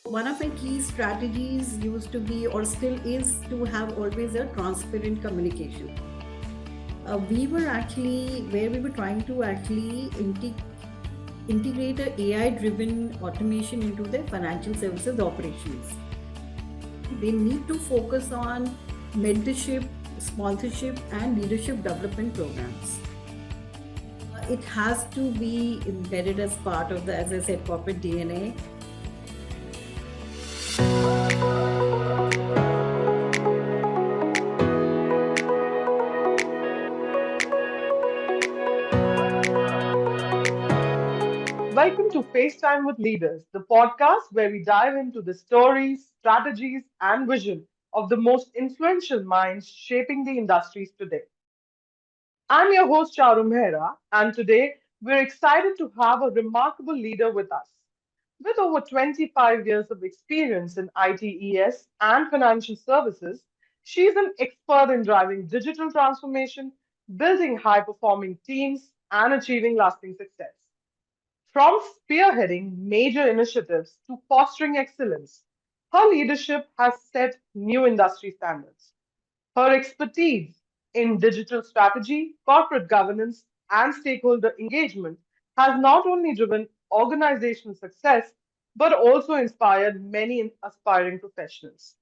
One of my key strategies used to be, or still is, to have always a transparent communication. We were actually, where we were trying to actually integrate a AI driven automation into the financial services operations. They need to focus on mentorship, sponsorship, and leadership development programs. It has to be embedded as part of the, as I said, corporate DNA. Welcome to FaceTime with Leaders, the podcast where we dive into the stories, strategies, and vision of the most influential minds shaping the industries today. I'm your host, Charu Mehra, and today we're excited to have a remarkable leader with us. With over 25 years of experience in ITES and financial services, she's an expert in driving digital transformation, building high performing teams, and achieving lasting success. From spearheading major initiatives to fostering excellence, her leadership has set new industry standards. Her expertise in digital strategy, corporate governance, and stakeholder engagement has not only driven organizational success but also inspired many aspiring professionals.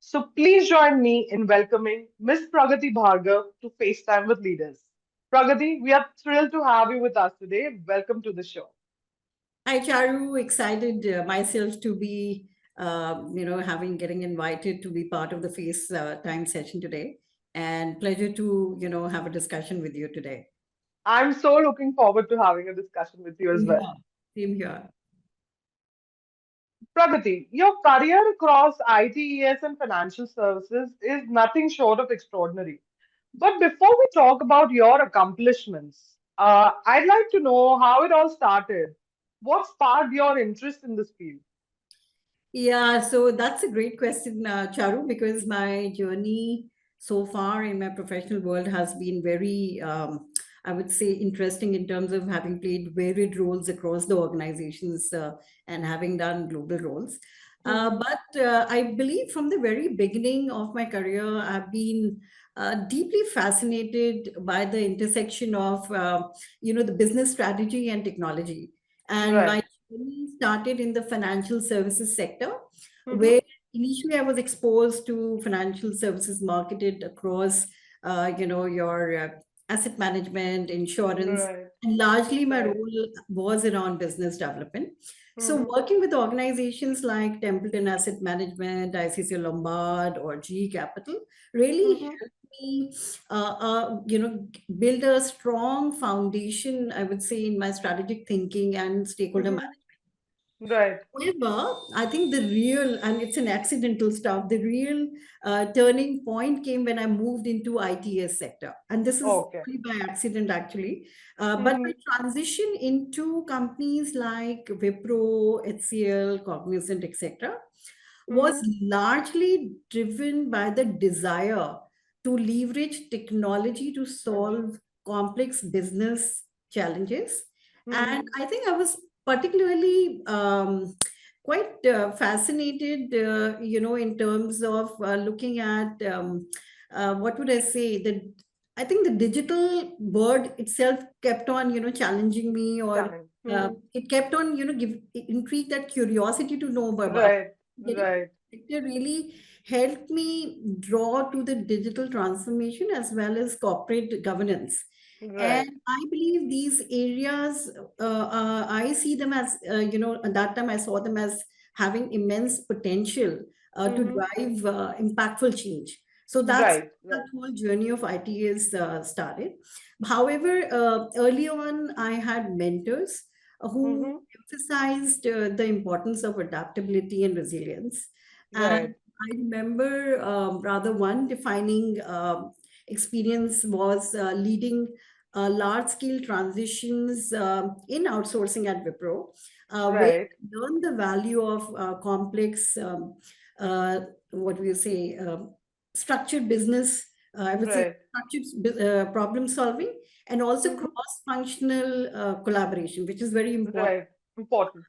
So please join me in welcoming Ms. Pragati Bhargava to FaceTime with Leaders. Pragati, we are thrilled to have you with us today. Welcome to the show. Hi, Charu. Excited myself to be, having getting invited to be part of the Face Time session today, and pleasure to have a discussion with you today. I'm so looking forward to having a discussion with you as Same well. here. Same here. Pragati, your career across ITES and financial services is nothing short of extraordinary. But before we talk about your accomplishments, I'd like to know how it all started. What sparked your interest in this field? Yeah, so that's a great question, Charu, because my journey so far in my professional world has been very, I would say, interesting in terms of having played varied roles across the organizations and having done global roles. Mhm. But I believe from the very beginning of my career, I've been deeply fascinated by the intersection of, the business strategy and technology. And Right. my journey started in the financial services sector, Mhm. where initially I was exposed to financial services marketed across, your asset management, insurance, Right. and largely my Right. role was around business development. So Mhm. working with organizations like Templeton Asset Management, ICC Lombard, or GE Capital really Mhm. me, build a strong foundation, I would say, in my strategic thinking and stakeholder Mhm. management. Right. However, I think the real, and it's an accidental stuff, the real turning point came when I moved into ITS sector. And this is Okay. only by accident, actually. But my Mhm. transition into companies like Wipro, HCL, Cognizant, etc., was Mhm. largely driven by the desire to leverage technology to Right. solve complex business challenges. And Mhm. I think I was particularly quite fascinated, in terms of looking at what would I say, the I think the digital word itself kept on, challenging me, or Challenge. Mhm. it kept on, give intrigue, that curiosity to know about Right. getting Right. sector really helped me draw to the digital transformation as well as corporate governance. And Right. I believe these areas, I see them as, at that time I saw them as having immense potential to Mhm. drive impactful change. So that's Right. that Right. whole journey of IT is started. However, early on, I had mentors who Mhm. emphasized the importance of adaptability and resilience. And Right. I remember rather one defining experience was leading large scale transitions in outsourcing at Wipro, where Right. I learned the value of complex, uh, what do you say, structured business, I would say Right. structured problem solving, and also Mhm. cross functional collaboration, which is very important. Right. Important.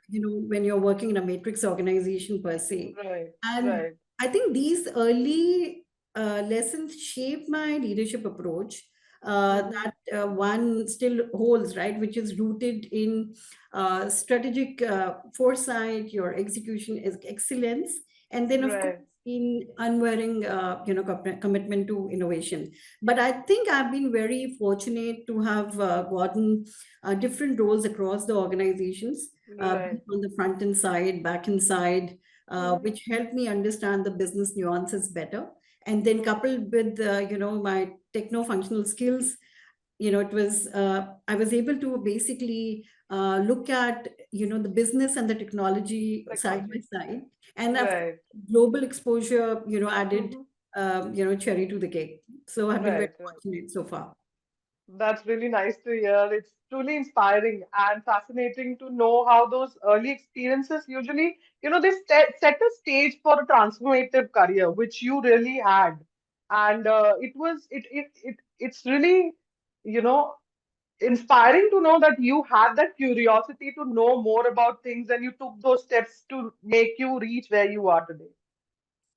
when you're working in a matrix organization per se. Right. And Right. I think these early lessons shape my leadership approach. Mm-hmm. That one still holds, right, which is rooted in strategic foresight, your execution is excellence, and then of course Right. in unwavering commitment to innovation. But I think I've been very fortunate to have gotten different roles across the organizations, Right. both on the front end side, back end side, Mm-hmm. which helped me understand the business nuances better. And then Mm-hmm. coupled with my techno-functional skills, it was I was able to basically look at the business and the technology side by Technology. side, and of course, Right. global exposure added Mm-hmm. cherry to the cake. So I've been very Right. Right. fortunate so far. That's really nice to hear. It's truly inspiring and fascinating to know how those early experiences usually, they set a stage for a transformative career, which you really had. And it's really, you know, inspiring to know that you had that curiosity to know more about things and you took those steps to make you reach where you are today.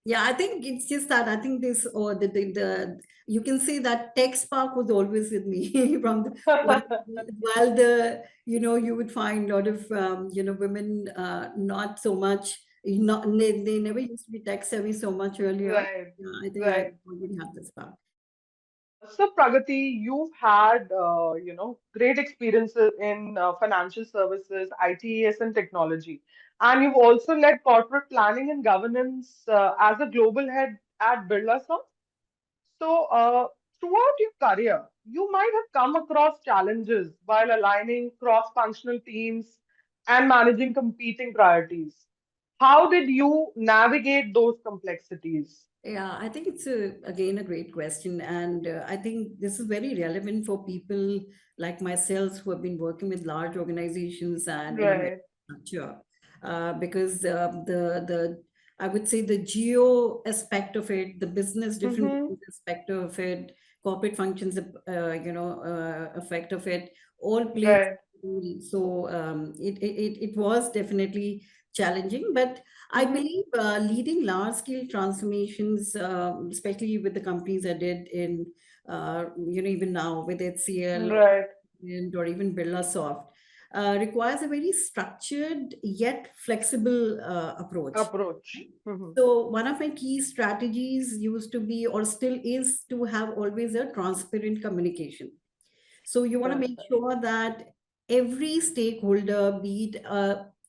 Yeah, I think it's just that I think this or the you can say that tech spark was always with me from while the you would find a lot of women not so much, not they never used to be tech savvy so much earlier. Right, I think I right. already have this spark. So, Pragati, you've had, great experiences in financial services, ITES, and technology, and you've also led corporate planning and governance as a global head at Birlasoft. So, throughout your career, you might have come across challenges while aligning cross-functional teams and managing competing priorities. How did you navigate those complexities? Yeah, I think it's again a great question, and I think this is very relevant for people like myself who have been working with large organizations and in a Right. structure, because the I would say the geo aspect of it, the different Mm-hmm. business aspect of it, corporate functions, effect of it, all plays Right. a role. So it was definitely challenging, but I Mm-hmm. believe leading large scale transformations, especially with the companies I did in, even now with HCL Right. or even Birlasoft, requires a very structured yet flexible approach. Approach. Hmm. So one of my key strategies used to be or still is to have always a transparent communication. So you want to Right. make sure that every stakeholder, be it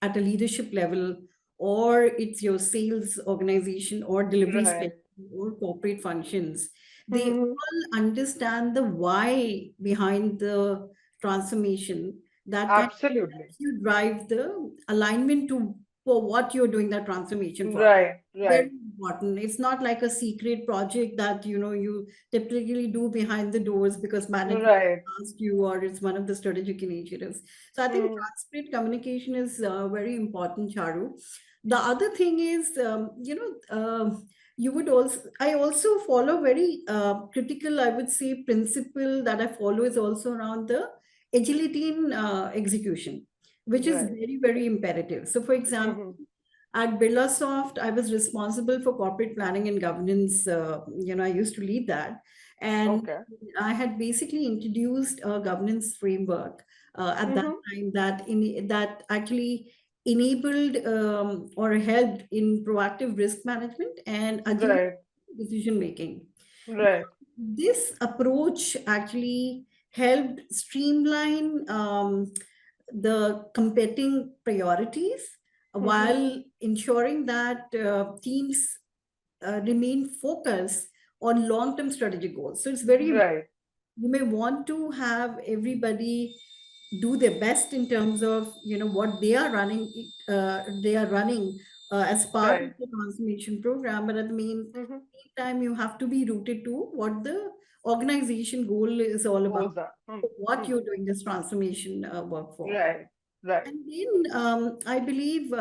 at a leadership level, or it's your sales organization or delivery Right. specialist or corporate functions, they Hmm. all understand the why behind the transformation that can help Absolutely. you drive the alignment to for what you're doing that transformation for. Right. Very Right. important. It's not like a secret project that you typically do behind the doors because management Right. asked you or it's one of the strategic initiatives. So I think Hmm. transparent communication is very important, Charu. The other thing is, you would also, I also follow very critical, I would say, principle that I follow is also around the agility in execution, which is Right. very, very imperative. So, for example, Hmm. at Birlasoft, I was responsible for corporate planning and governance. I used to lead that. And Okay. I had basically introduced a governance framework at that Hmm. time that actually enabled or helped in proactive risk management and agile Right. decision making. Right. This approach actually helped streamline the competing priorities Hmm. while ensuring that teams remain focused on long-term strategic goals. So it's very important. Right. You may want to have everybody do their best in terms of what they are running as part of Right. the transformation program, but at the Hmm. meantime you have to be rooted to what the organization goal is all about, Goes up. Hmm. what Hmm. you're doing this transformation work for. Right. Right. And then I believe,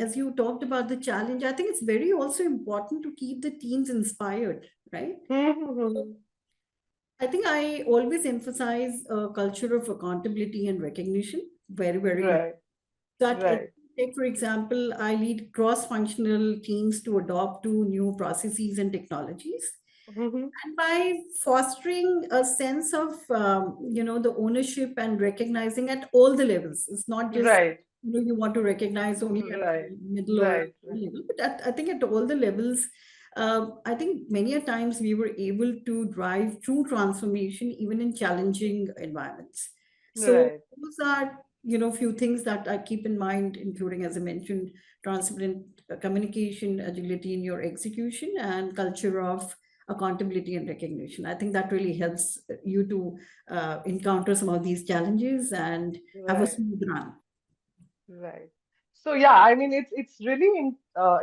as you talked about the challenge, I think it's very also important to keep the teams inspired, right? Hmm. I think I always emphasize a culture of accountability and recognition. Very, very important. Right. That Right. take, for example, I lead cross-functional teams to adopt to new processes and technologies. Hmm. And by fostering a sense of, the ownership and recognizing at all the levels, it's not just, Right. you want to recognize only at Right. the middle or Right. upper Right. level, but I think at all the levels, I think many a times we were able to drive true transformation even in challenging environments. So Right. those are, few things that I keep in mind, including, as I mentioned, transparent communication, agility in your execution, and culture of accountability and recognition. I think that really helps you to encounter some of these challenges and have a Right. smooth run. Right. So yeah, I mean it's really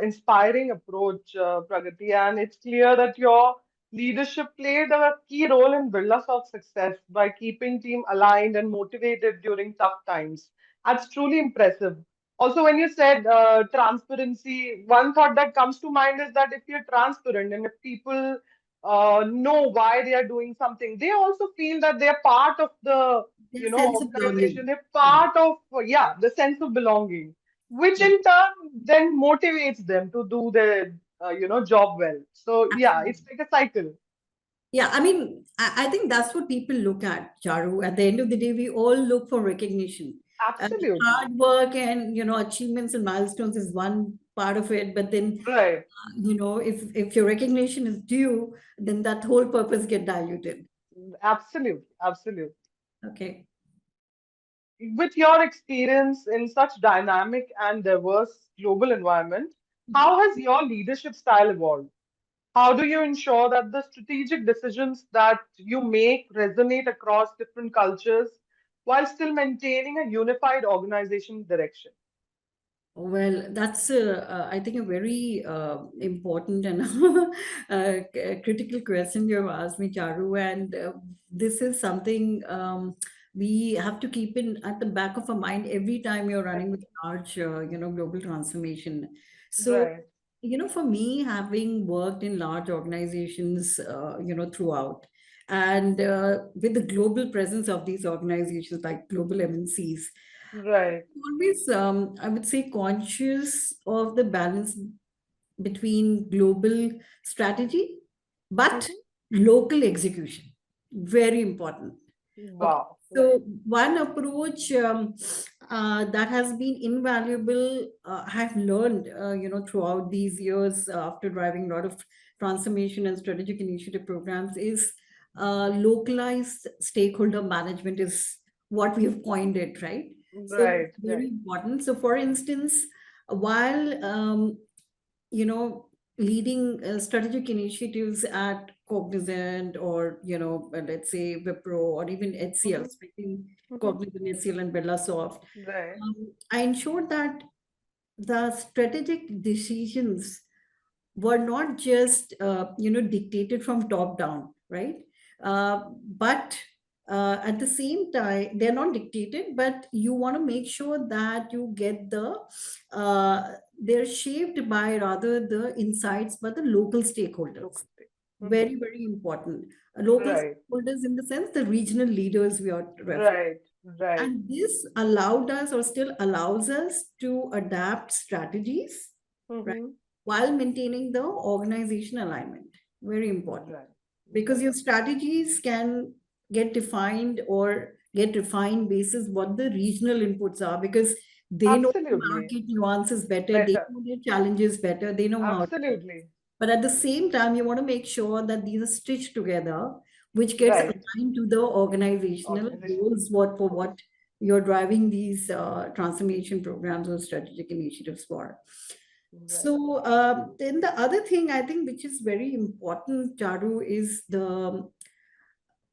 inspiring approach, Pragati, and it's clear that your leadership played a key role in Birlasoft's success by keeping team aligned and motivated during tough times. That's truly impressive. Also, when you said transparency, one thought that comes to mind is that if you're transparent and if people know why they are doing something, they also feel that they are part of the Their sense of organization. belonging. They're Yeah, part of, yeah, the sense of belonging, which yeah, in turn then motivates them to do their, job well. So yeah, it's absolutely. like a cycle. Yeah, I mean, I think that's what people look at, Charu. At the end of the day, we all look for recognition. Absolutely. Hard work and, achievements and milestones is one part of it, but then, Right. if your recognition is due, then that whole purpose get diluted. Absolutely. Absolutely. Okay. With your experience in such dynamic and diverse global environment, how has your leadership style evolved? How do you ensure that the strategic decisions that you make resonate across different cultures while still maintaining a unified organization direction? Well, that's, I think, a very important and critical question you have asked me, Charu. And this is something we have to keep in at the back of our mind every time you're running with a large, global transformation. So, Right. for me, having worked in large organizations, throughout, and with the global presence of these organizations like global MNCs, Right. always, I would say, conscious of the balance between global strategy but Mhm. local execution. Very important. Okay. Wow. So Right. one approach that has been invaluable, I have learned, throughout these years after driving a lot of transformation and strategic initiative programs is localized stakeholder management is what we have coined it, right? So Right. very Right. important. So for instance, while you know, leading strategic initiatives at Cognizant or, let's say Wipro or even HCL, Mhm. especially Mhm. Cognizant, HCL, and Birlasoft, Right. I ensured that the strategic decisions were not just dictated from top down, right? But at the same time, they're not dictated, but you want to make sure that you get they're shaped by rather the insights by the local stakeholders. Local thing. Very, Mhm. very important. Local Right. stakeholders in the sense the regional leaders we are referring. Right. Right. And this allowed us or still allows us to adapt strategies, right, Mhm. while maintaining the organization alignment. Very important. Right. Because Right. your strategies can get defined or get refined basis what the regional inputs are, because they know the Absolutely. market nuances better, they Better. know their challenges better, they know how. Absolutely. But at the same time, you want to make sure that these are stitched together, which gets Right. aligned to the organizational Organization goals, for goals. what you're driving these transformation programs or strategic initiatives for. Right. So then the other thing I think which is very important, Charu, is the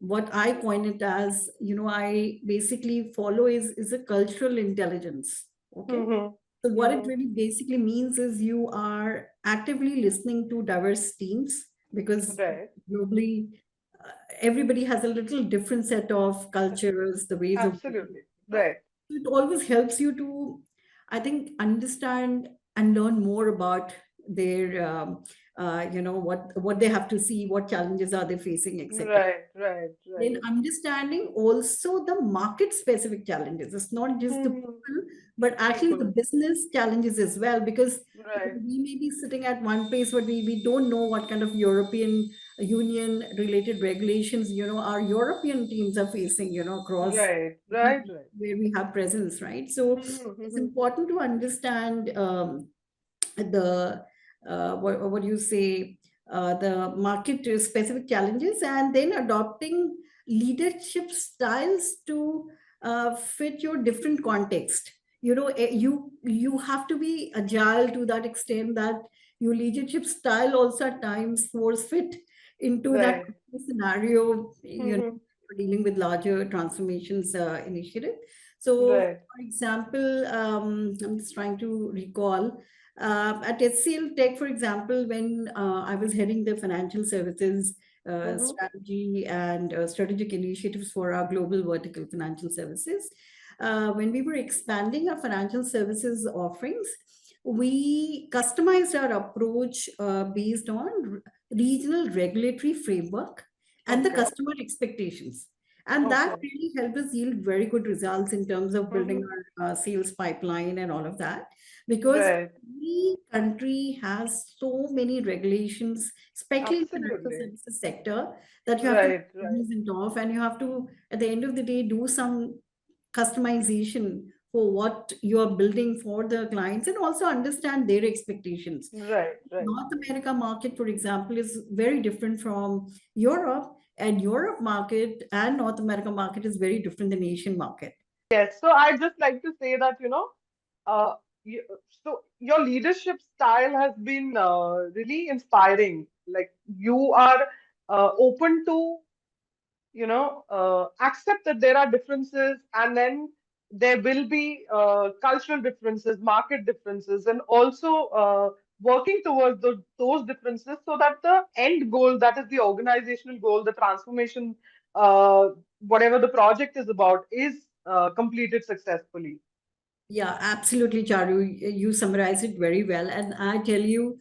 what I coin it as, I basically follow is a cultural intelligence. Okay. Mhm. So what it Mhm. really basically means is you are actively listening to diverse teams, because Right. globally uh, everybody has a little different set of cultures, the ways of working, Absolutely. etc. Right. So it always helps you to, I think, understand and learn more about their, what they have to see, what challenges are they facing, etc. Right. Right. Right. Then understanding also the market specific challenges. It's not just the Mhm. people, but actually the people. business challenges as well, because Right, we may be sitting at one place, but we don't know what kind of European Union related regulations, our European teams are facing, across right, right, right. where we have presence, right? So it's Mm-hmm. important to understand the what do you say, the market specific challenges, and then adopting leadership styles to fit your different context. You have to be agile to that extent that your leadership style also at times force fit into that Right. scenario, Mm-hmm. dealing with larger transformations initiative. So Right. for example, I'm just trying to recall at HCLTech, for example, when I was heading the financial services Mm-hmm. strategy and strategic initiatives for our global vertical financial services, when we were expanding our financial services offerings, we customized our approach based on regional regulatory framework and the Okay. customer expectations. And that Okay. really helped us yield very good results in terms of building Mm-hmm. our sales pipeline and all of that, because Right. every country has so many regulations, especially in financial Absolutely. services sector, that you have to be Right. Right. cognizant of, and you have to, at the end of the day, do some customization for what you are building for the clients, and also understand their expectations. Right. Right. North America market, for example, is very different from Europe, and Europe market and North America market is very different than Asian market. Yes. So I just like to say that, uh, you, so your leadership style has been really inspiring. Like you are open to accept that there are differences, and then there will be cultural differences, market differences, and also working towards those differences so that the end goal, that is the organizational goal, the transformation, uh, whatever the project is about, is completed successfully. Yeah, absolutely, Charu. You summarized it very well. And I tell you,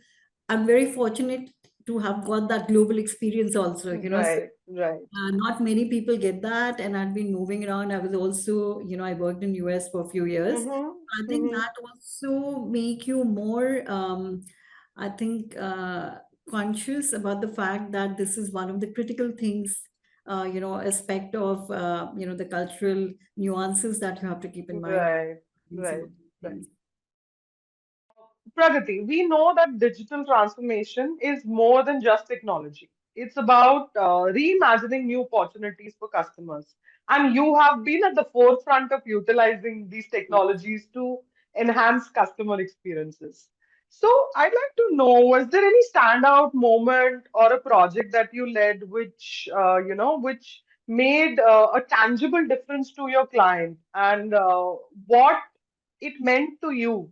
I'm very fortunate to have got that global experience also, So, Right, right. not many people get that. And I've been moving around. I was also, I worked in US for a few years. I Mm-hmm, think mm-hmm. that also make you more, I think, conscious about the fact that this is one of the critical things, aspect of, the cultural nuances that you have to keep in mind Right, in some right, of these right. things. Pragati, we know that digital transformation is more than just technology. It's about reimagining new opportunities for customers. And you have been at the forefront of utilizing these technologies to enhance customer experiences. So I'd like to know, was there any standout moment or a project that you led which made a tangible difference to your client, and what it meant to you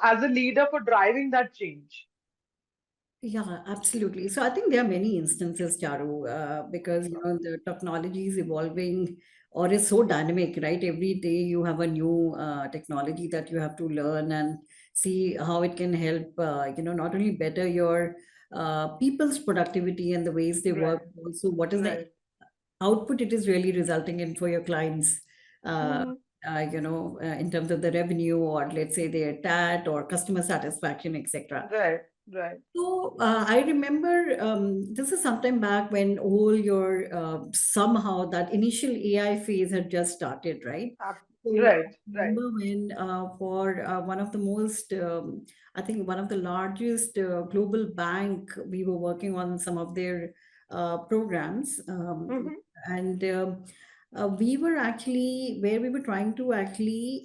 as a leader for driving that change? Yeah, absolutely. So I think there are many instances, Charu, because Sure. the technology is evolving or is so dynamic, right? Every day you have a new technology that you have to learn and see how it can help, not only better your people's productivity and the ways they work, Right, also what is the right. output it is really resulting in for your clients, uh, Hmm. in terms of the revenue, or let's say their TAT or customer satisfaction, etc. Right, right. So I remember this is sometime back when all your somehow that initial AI phase had just started, right? So I Right, right. remember when for one of the most, I think one of the largest global bank, we were working on some of their programs, Hmm. and we were actually where we were trying to actually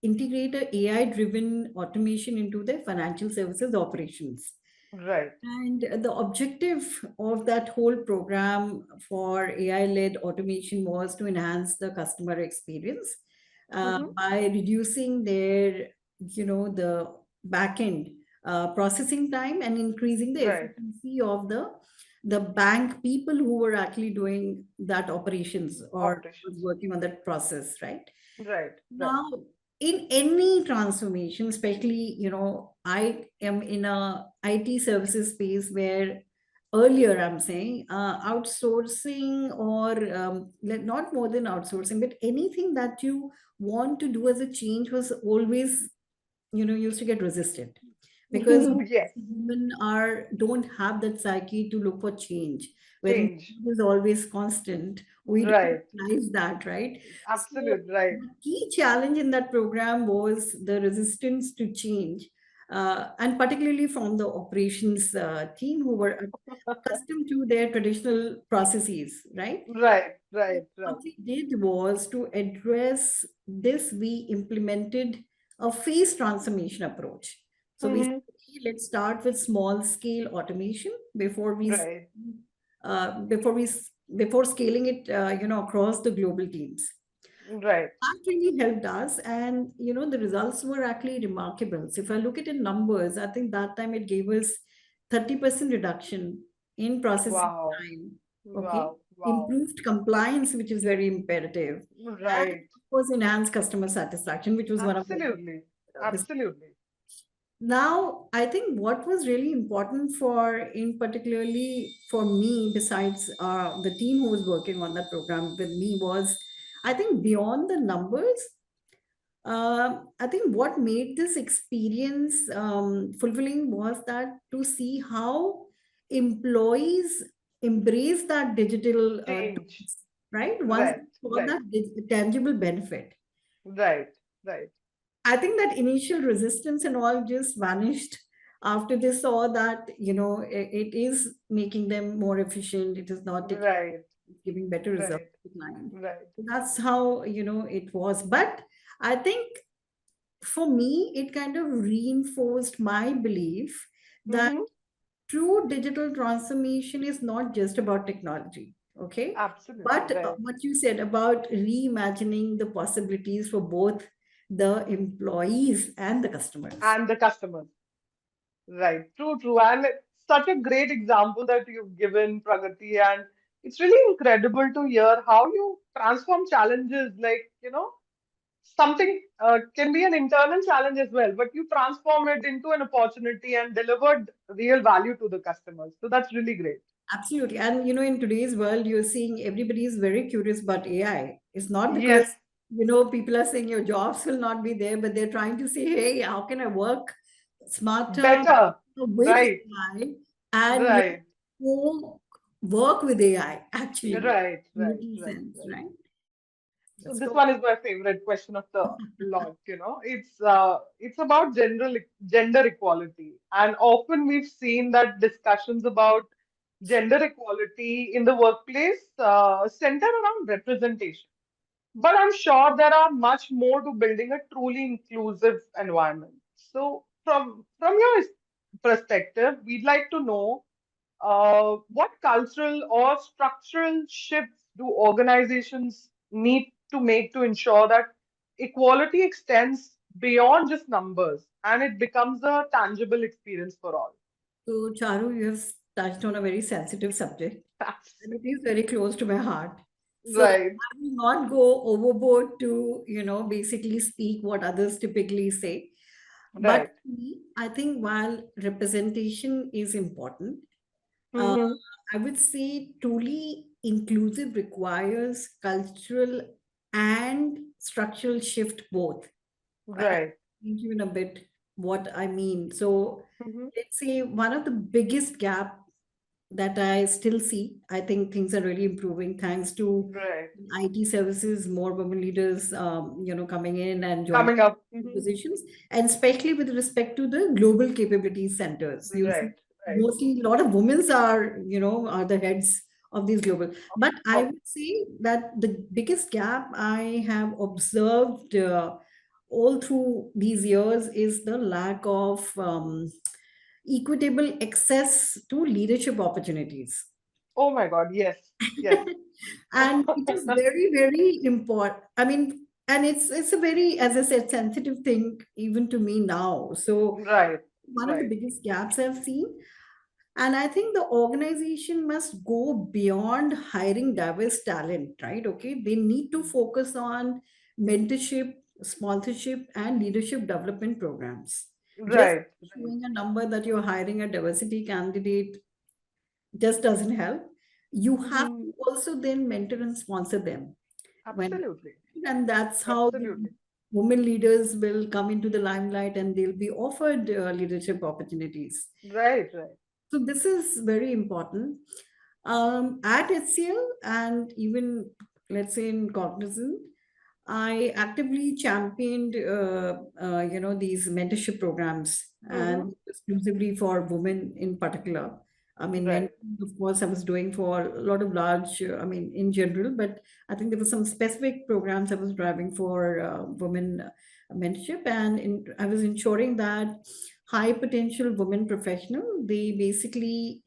integrate a AI driven automation into their financial services operations. Right. And the objective of that whole program for AI led automation was to enhance the customer experience Hmm. by reducing their, the back end processing time and increasing the Right. efficiency of the bank people who were actually doing that operations or was Operations. working on that process, right? Right, right. Now, in any transformation, especially, I am in a IT services space where earlier, I'm saying outsourcing or not more than outsourcing, but anything that you want to do as a change was always, used to get resisted because Yes, women don't have that psyche to look for change. When change. change is always constant, we don't Right. realize that, right? So Absolute. Right. the key challenge in that program was the resistance to change, and particularly from the operations team who were accustomed to their traditional processes, right? Right. Right. What Right. we did was to address this, we implemented a phase transformation approach. So we Hmm. said, "Okay, let's start with small scale automation Right. before we before scaling it, across the global teams. Right. That really helped us, and the results were actually remarkable. So if I look at the numbers, I think that time it gave us 30% reduction in processing Wow. time. Okay, Wow. Wow. improved compliance, which is very imperative, and Right. of course enhanced customer satisfaction, which was one of Absolutely. the. Absolutely. Now, I think what was really important in particularly for me, besides the team who was working on that program with me, was I think beyond the numbers, I think what made this experience fulfilling was that to see how employees embrace that digital Change. tools, right? Once Right. they saw Right. that tangible benefit, Right. Right. I think that initial resistance and all just vanished after they saw that, it is making them more efficient. It is not taking, Right. giving better results Right. to the client. Right. So that's how, it was. But I think for me, it kind of reinforced my belief that Mm-hmm. true digital transformation is not just about technology, okay? Absolutely. But Right. what you said about reimagining the possibilities for both the employees and the customers. And the customers. Right. True, true. And it's such a great example that you've given, Pragati. And it's really incredible to hear how you transform challenges like, something can be an internal challenge as well, but you transform it into an opportunity and delivered real value to the customers. So that's really great. Absolutely. And in today's world, you're seeing everybody is very curious about AI. It's not because, Yes, people are saying your jobs will not be there, but they're trying to say, hey, how can I work smarter better. with Right, AI and right, work with AI, actually, right, right, making right, sense, right. right? So this So, one is my favorite question of the lot, It's about gender equality. And often we've seen that discussions about gender equality in the workplace center around representation. But I'm sure there are much more to building a truly inclusive environment. So from your perspective, we'd like to know what cultural or structural shifts do organizations need to make to ensure that equality extends beyond just numbers and it becomes a tangible experience for all? so Charu, you have touched on a very sensitive subject, That's and it is very close to my heart. So right, I will not go overboard to, basically speak what others typically say. But right. I think while representation is important, uh, Hmm. I would say truly inclusive requires cultural and structural shift both. I'll Right. explain to you in a bit what I mean. So Hmm. let's say one of the biggest gap that I still see. I think things are really improving thanks to Right. IT services, more women leaders, coming in and joining Coming up. Hmm. positions, and especially with respect to the global capability centers. You see, Right. Right. mostly a lot of women are the heads of these global. But I Oh, would say that the biggest gap I have observed all through these years is the lack of equitable access to leadership opportunities. oh my God. Yes. Yes. And it is very, very important. I mean, and it's a very, as I said, sensitive thing even to me now. So Right. one of the Right. biggest gaps I've seen. And I think the organization must go beyond hiring diverse talent, right? Okay. They need to focus on mentorship, sponsorship, and leadership development programs. Just Right. Right. showing a number that you're hiring a diversity candidate just doesn't help. You have Hmm. to also then mentor and sponsor them when, Absolutely. and that's how the Absolutely. women leaders will come into the limelight and they'll be offered leadership opportunities. Right, right. So this is very important. At HCL and even let's say in Cognizant, I actively championed, these mentorship programs Mm-hmm. and exclusively for women in particular. I mean, men, Right. of course, I was doing for a lot of large, in general, but I think there were some specific programs I was driving for women mentorship, and I was ensuring that high potential women professional, they basically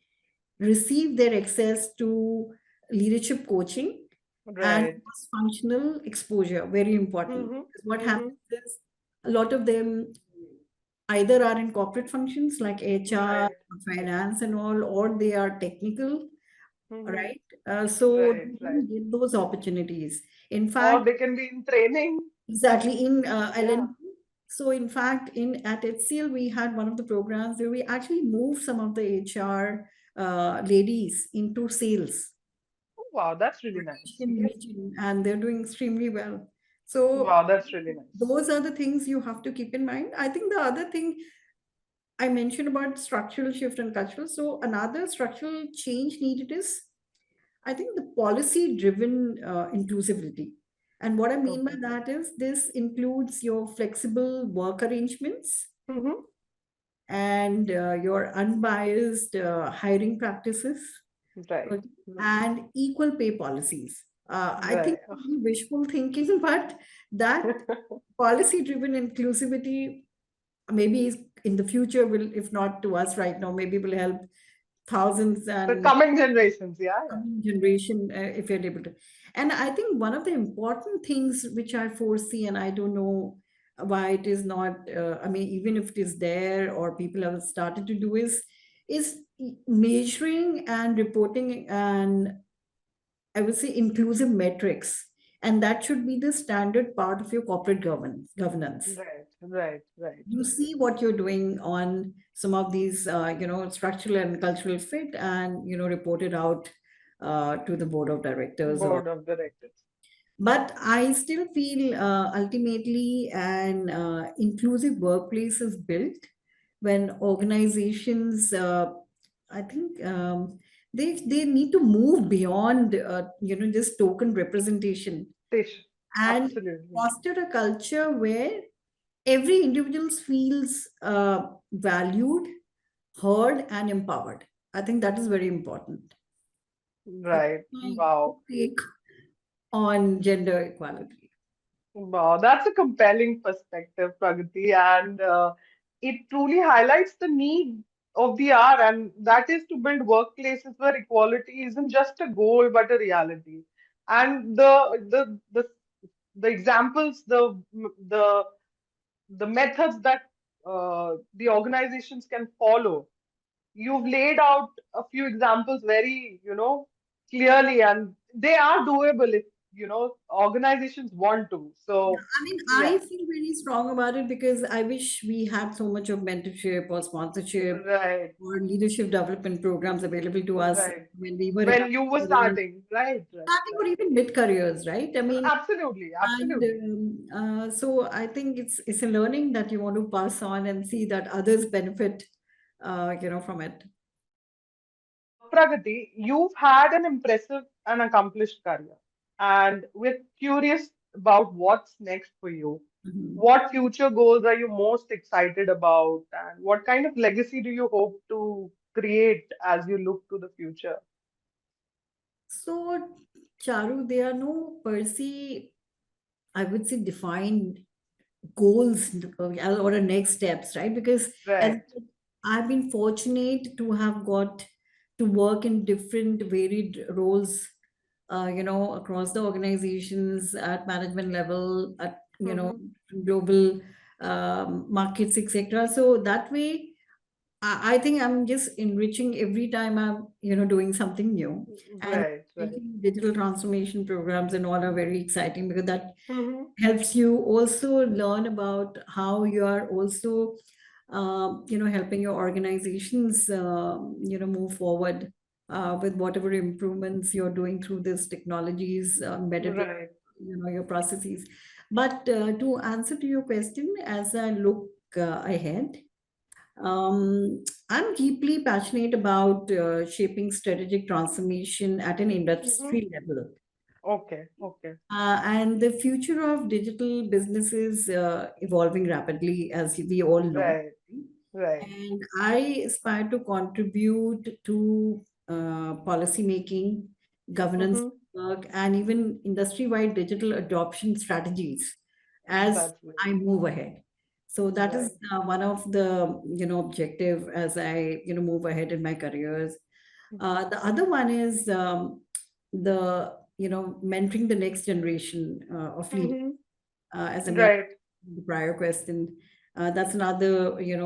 receive their access to leadership coaching and Right. functional exposure, very important. Mm-hmm. Because what Mm-hmm. happens is a lot of them either are in corporate functions like HR, Right. finance, and all, or they are technical, Mm-hmm. right? So Right, they right. don't get those opportunities. In Or fact, they can be in training. exactly in Yeah. LNP. So in fact, in at HCL, we had one of the programs where we actually moved some of the HR ladies into sales Oh, wow, that's really nice. in Yes. region, and they're doing extremely well. So Wow, that's really nice. those are the things you have to keep in mind. I think the other thing I mentioned about structural shift and cultural. So another structural change needed is, I think, the policy driven inclusivity. And what I mean by Okay. that is this includes your flexible work arrangements Mm-hmm. and your unbiased hiring practices, Right. okay, and equal pay policies. I think Right. wishful thinking, but that policy driven inclusivity maybe in the future will, if not to us right now, maybe will help thousands The and coming generations. Yeah, yeah. coming generation if you're able to. And I think one of the important things which I foresee, and I don't know why it is not, even if it is there or people have started to do, is measuring and reporting and I would say inclusive metrics. And that should be the standard part of your corporate governance. Right, right, right, You right. see what you're doing on some of these, structural and cultural fit, and report it out to the board of directors. Or, Board of directors. but I still feel ultimately an inclusive workplace is built when organizations, I think, they need to move beyond, just token representation Tish. and Absolutely. foster a culture where every individual feels valued, heard, and empowered. I think that is very important. So Right. my Wow. take on gender equality. Wow, that's a compelling perspective, Pragati, and it truly highlights the need of the hour, and that is to build workplaces where equality isn't just a goal but a reality. And the examples, the methods that the organizations can follow, you've laid out a few examples very, clearly, and they are doable if, organizations want to. Yeah, So, I yeah, feel very strong about it because I wish we had so much of mentorship or sponsorship right, or leadership development programs available to us right. when we were in our When you were careers, starting, right, right, starting or right. even mid careers, right? I mean, Absolutely, and absolutely. so I think it's a learning that you want to pass on and see that others benefit, from it. Pragati, you've had an impressive and accomplished career, and we're curious about what's next for you. Mhm. What future goals are you most excited about, and what kind of legacy do you hope to create as you look to the future? So, Charu, there are no per se, I would say, defined goals or the next steps, right? Because as Right. I've been fortunate to have got to work in different varied roles, across the organizations at management level, at Mm-hmm. global markets, etc. So that way, I think I'm just enriching every time I'm, doing something new. And Right, right. taking digital transformation programs and all are very exciting because that Mm-hmm. helps you also learn about how you are also, helping your organizations, move forward. with whatever improvements you're doing through these technologies embedded with, Right. your processes. But to answer to your question, as I look ahead, um, I'm deeply passionate about shaping strategic transformation at an Mm-hmm. industry level. Okay. Okay. And the future of digital business is evolving rapidly, as we all know. Right. Right. And I aspire to contribute to policy making, governance Mm-hmm. work, and even industry-wide digital adoption strategies as That's right. I move ahead. So that is Right. one of the objective as I move ahead in my careers. The other one is the mentoring the next generation of leaders, Mm-hmm. as I mentioned Right. in the prior question. That's another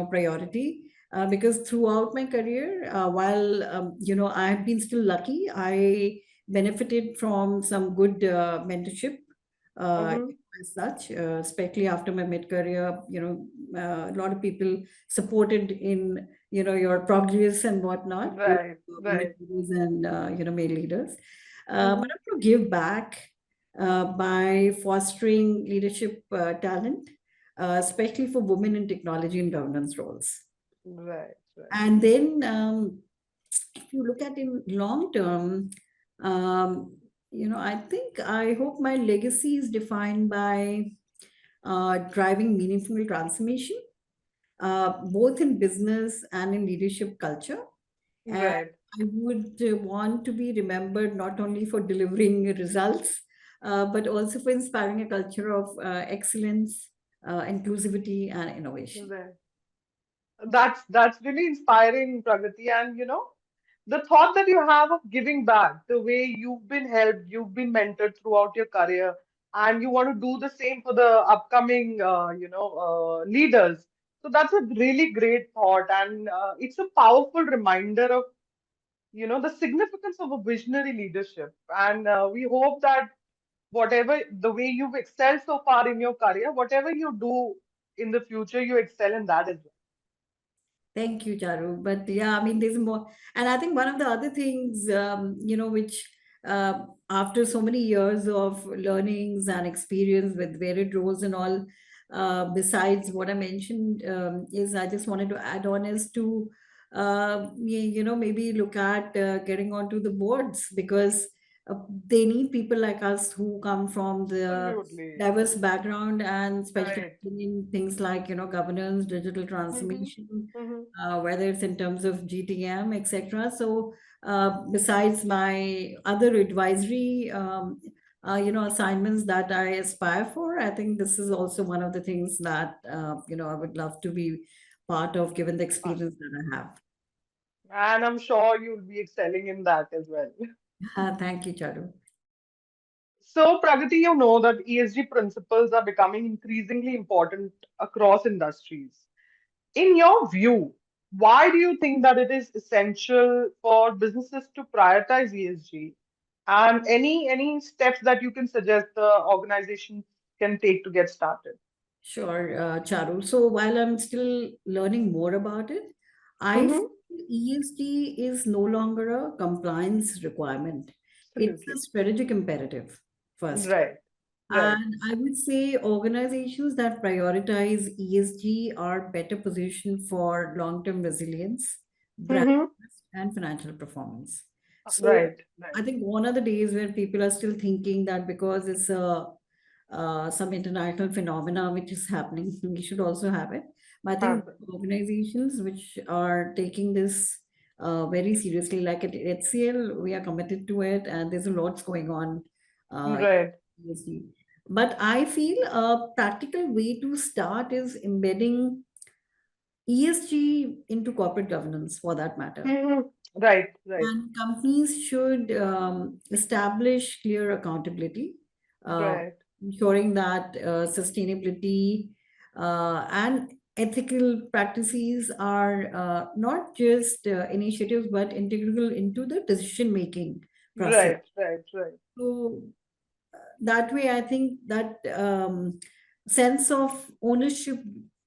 priority, because throughout my career, while I've been still lucky, I benefited from some good mentorship, uh, Mm-hmm. as such, especially after my mid career. A lot of people supported in your progress and whatnot, both Right. Right. mentors and male leaders. But Mm-hmm. I want to give back by fostering leadership talent, especially for women in technology and governance roles. Right. Right. And then, if you look at in long term, um, I hope my legacy is defined by driving meaningful transformation, both in business and in leadership culture. And Right. I would want to be remembered not only for delivering results, but also for inspiring a culture of excellence, inclusivity, and innovation. Right. That's really inspiring, Pragati. And the thought that you have of giving back, the way you've been helped, you've been mentored throughout your career, and you want to do the same for the upcoming, leaders. So that's a really great thought, and it's a powerful reminder of, the significance of a visionary leadership. And we hope that whatever the way you've excelled so far in your career, whatever you do in the future, you excel in that as Thank you, Charu. But yeah, I mean, there's more. And I think one of the other things, which after so many years of learnings and experience with varied roles and all, besides what I mentioned, is I just wanted to add on is to, maybe look at getting onto the boards, because uh, they need people like us who come from well. the Absolutely. diverse background, and especially Right. in things like, governance, digital Mm-hmm. transformation, Mm-hmm. whether it's in terms of GTM, etc. So, besides my other advisory, assignments that I aspire for, I think this is also one of the things that I would love to be part of, given the experience that I have. And I'm sure you'll be excelling in that as well. Thank you, Charu. So, Pragati, you know that ESG principles are becoming increasingly important across industries. In your view, why do you think that it is essential for businesses to prioritize ESG? And any steps that you can suggest the organization can take to get started? Sure, Charu. So while I'm still learning more about it, I feel Mm-hmm. ESG is no longer a compliance requirement. It's a Absolutely. strategic imperative first. Right. Right. And I would say organizations that prioritize ESG are better positioned for long-term resilience, brand Mm-hmm. trust, and financial performance. So Right. Right. I think one of the days where people are still thinking that because it's a some international phenomena which is happening, we should also have it. But I think Happen. organizations which are taking this very seriously, like at HCL, we are committed to it, and there's a lot going on. Right. ESG. But I feel a practical way to start is embedding ESG into corporate governance for that matter. Mm-hmm. Right. Right. And companies should establish clear accountability, uh, Right. ensuring that sustainability and ethical practices are not just initiatives but integral into the decision making process. Right. Right. Right. So that way, I think that sense of ownership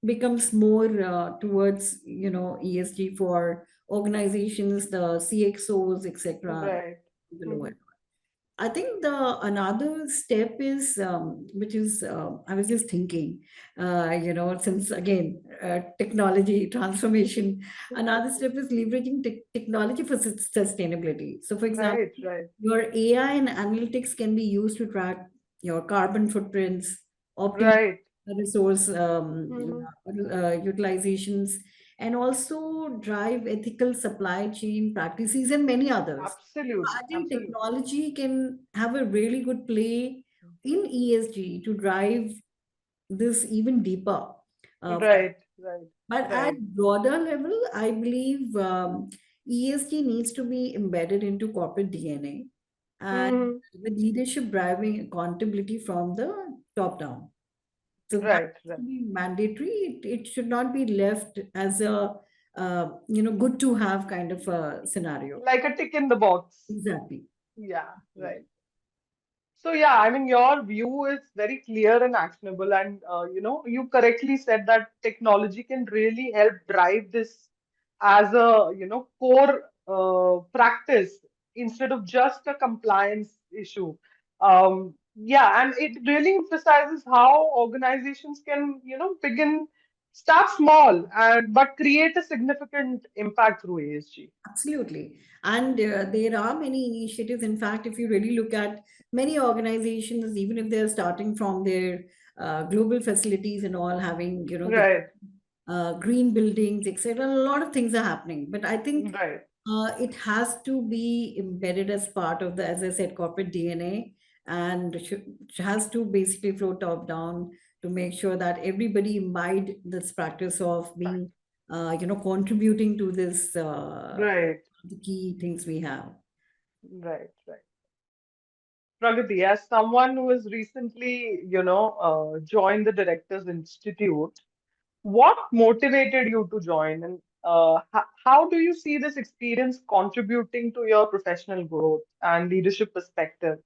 becomes more towards ESG for organizations, the CXOs, etc. Right. The Mm-hmm. lower. I think the another step is which is I was just thinking, since again technology transformation, another step is leveraging technology for sustainability. So, for example, Right, right, your AI and analytics can be used to track your carbon footprints, optimize right. resource Mm-hmm. utilizations, and also drive ethical supply chain practices and many others. Absolutely, I think absolutely. technology can have a really good play in ESG to drive this even deeper. Uh, Right, right, but at right. broader level, I believe ESG needs to be embedded into corporate DNA and Mm-hmm. with leadership driving accountability from the top down. So that Right, has right. to be mandatory. It should not be left as a good to have kind of a scenario. Like a tick in the box. Exactly. Yeah, right. So yeah, I mean, your view is very clear and actionable, and you correctly said that technology can really help drive this as a core practice instead of just a compliance issue. Yeah, and it really emphasizes how organizations can begin start small and but create a significant impact through ESG. Absolutely. And there are many initiatives. In fact, if you really look at many organizations, even if they're starting from their global facilities and all having, the Right, green buildings, etc., a lot of things are happening. But I think right. it has to be embedded as part of the, as I said, corporate DNA, and has to basically flow top down to make sure that everybody imbibe this practice of being, contributing to this, Right, the key things we have. right, right. Pragati, as someone who has recently, joined the Directors Institute, what motivated you to join, and how do you see this experience contributing to your professional growth and leadership perspective?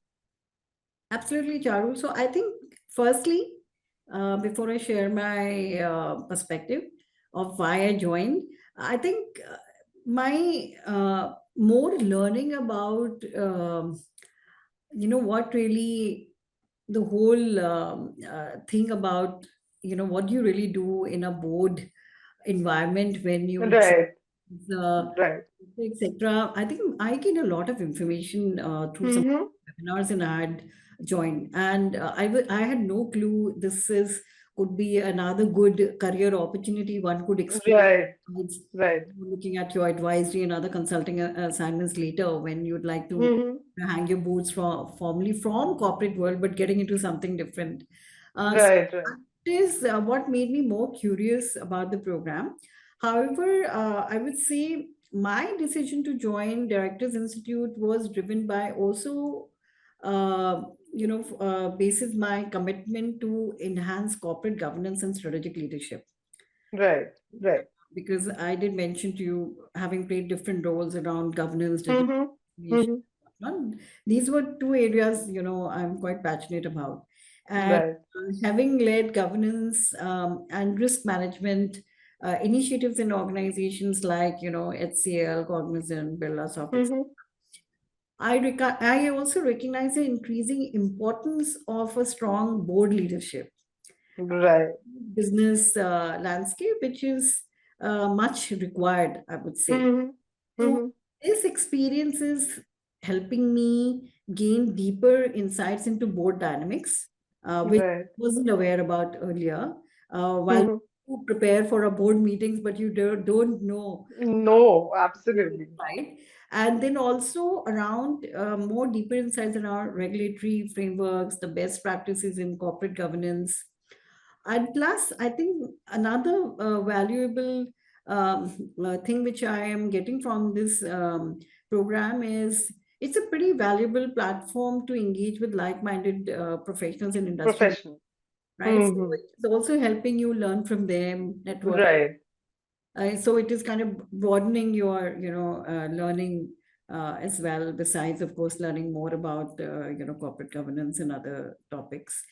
Absolutely, Charu. So I think, firstly, before I share my perspective of why I joined, I think my more learning about, what really the whole thing about, what you really do in a board environment when you Right, the right. etc. I think I gained a lot of information through some Mm-hmm. webinars and I had joined, and I had no clue this is could be another good career opportunity one could explore. Right, It's right. looking at your advisory and other consulting assignments later when you'd like to Mm-hmm. hang your boots from formally from corporate world, but getting into something different. So Right, right, that is what made me more curious about the program. However, I would say my decision to join Directors Institute was driven by also, basis my commitment to enhance corporate governance and strategic leadership. right, right. Because I did mention to you having played different roles around governance, digital Mm-hmm. transformation. Mm-hmm. These were two areas, I'm quite passionate about. And Right. having led governance and risk management initiatives in organizations like, HCL, Cognizant, Birlasoft, etc. Mm-hmm. I also recognize the increasing importance of a strong board leadership Right. business landscape, which is much required, I would say. Mm-hmm. So, Mm-hmm. this experience is helping me gain deeper insights into board dynamics, which I Right. wasn't aware about earlier. While Mm-hmm. you prepare for a board meetings, but you don't know, No, absolutely. right? And then also around more deeper insights around regulatory frameworks, the best practices in corporate governance, and plus, I think another valuable thing which I am getting from this program is it's a pretty valuable platform to engage with like-minded professionals in industry, Professional. right? So Mm-hmm. it's also helping you learn from them, network. Right. So it is kind of broadening your, learning as well. Besides, of course, learning more about, corporate governance and other topics.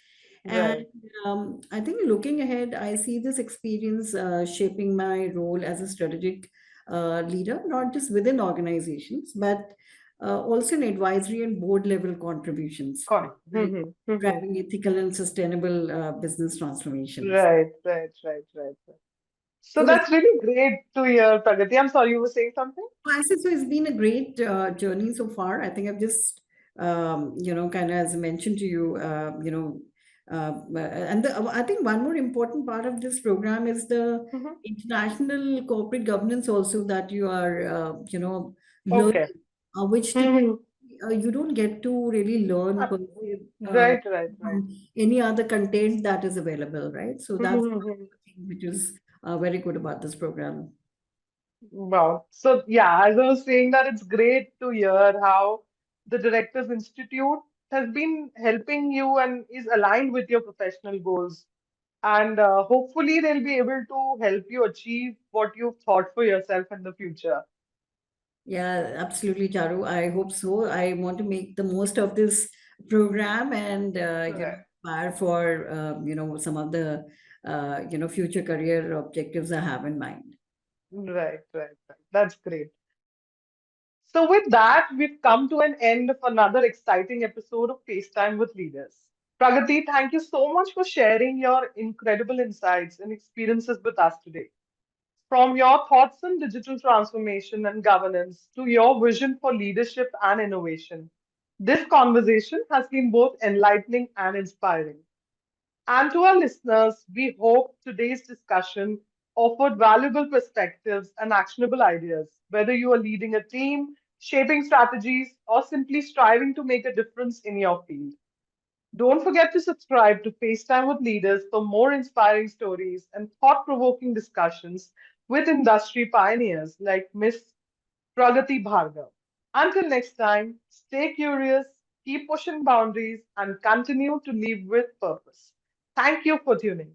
And Right. I think looking ahead, I see this experience shaping my role as a strategic leader, not just within organizations, but also in advisory and board level contributions, Correct. like driving ethical and sustainable business transformations. Right, right, right, right, right. So So it's that's really great to hear, Pragati. I'm sorry, you were saying something? I said, so it's been a great journey so far. I think I've just, kind of as I mentioned to you, and I think one more important part of this program is the Hmm. international corporate governance also that you are, Okay. learning, which Hmm. you don't get to really learn per se, Right, right, right. from any other content that is available, right? So that's Hmm. the thing which is very good about this program. Wow. So yeah, as I was saying that it's great to hear how the Directors Institute has been helping you and is aligned with your professional goals. And hopefully they'll be able to help you achieve what you've thought for yourself in the future. Yeah, absolutely, Charu. I hope so. I want to make the most of this program and Right, aspire for some of the future career objectives I have in mind. right, right, right. That's great. So, with that, we've come to an end of another exciting episode of FaceTime with Leaders. Pragati, thank you so much for sharing your incredible insights and experiences with us today. From your thoughts on digital transformation and governance to your vision for leadership and innovation, this conversation has been both enlightening and inspiring. And to our listeners, we hope today's discussion offered valuable perspectives and actionable ideas, whether you are leading a team, shaping strategies, or simply striving to make a difference in your field. Don't forget to subscribe to FaceTime with Leaders for more inspiring stories and thought provoking discussions with industry pioneers like Miss Pragati Bhargava. Until next time, stay curious, keep pushing boundaries, and continue to live with purpose. Thank you for tuning.